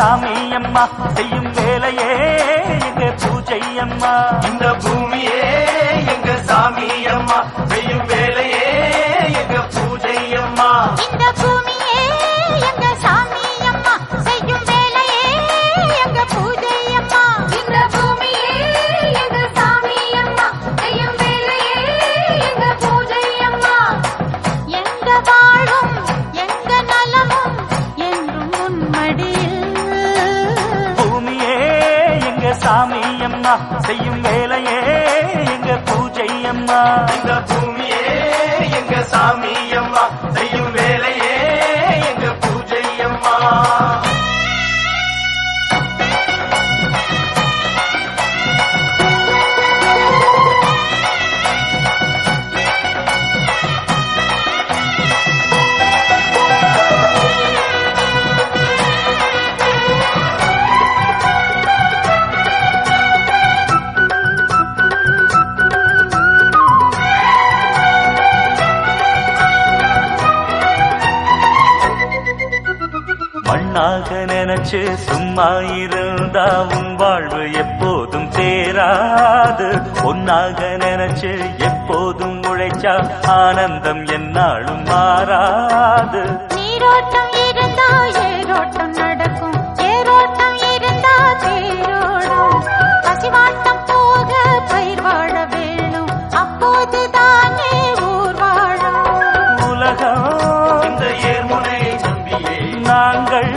சாமி அம்மா செய்யும் வேலையே எங்க பூஜை அம்மா. இந்த பூமியே எங்க சாமி அம்மா செய்யும் வேலையே எங்க பூஜை அம்மா. இந்த பூமியே எங்க சாமி அம்மா செய்யும் வேலையே எங்க பூஜை அம்மா. இந்த பூமியே எங்க சாமி அம்மா செய்யும் வேலையே எங்க பூஜை அம்மா. எங்க வாழும் எங்க நலமும் என்றும் உன்மடியில். பூமியே எங்க சாமி அம்மா செய்யும் வேலையே எங்க பூஜை அம்மா. இந்த பூமியே எங்க சாமி அம்மா செய்யும் வேலையே எங்க பூஜை அம்மா. மண்ணாக நினைச்சு சும்மா இருந்தா உன் வாழ்வு எப்போதும் தேராது. பொன்னாக நினைச்சு எப்போதும் உழைச்சா ஆனந்தம் என்னாலும் மாறாது. நீரோட்டம் இருந்தா ஏரோட்டம் நடக்கும், ஏரோட்டம் இருந்தா தேரோடும். பசிவாட்டம் போக பயிர் வாழ வேணும், அப்போதுதானே ஊர் வாழும். உலகம் இந்த ஏர்முனையை நம்பியே நாங்கள்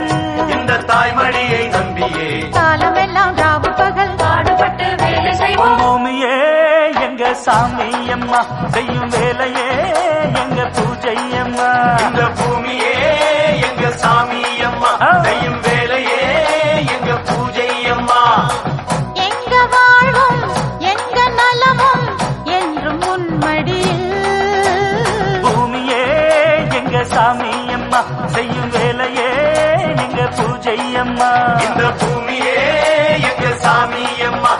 இந்த தாய்மடியை நம்பியே காலமெல்லாம் ராவு பகல் பாடுபட்டு வேலை செய்வோம். பூமியே எங்க சாமி அம்மா செய்யும் வேலையே எங்க பூஜை அம்மா. இந்த பூமியே எங்க சாமி அம்மா செய்யும் வேலையே எங்க பூஜை அம்மா. எங்க வாழ்வும் எங்க நலமும் என்றும் உன்மடியில். பூமியே எங்க சாமி அம்மா செய்யும் வேலையே எங்க பூஜை அம்மா. இந்த பூமியே எங்க சாமி அம்மா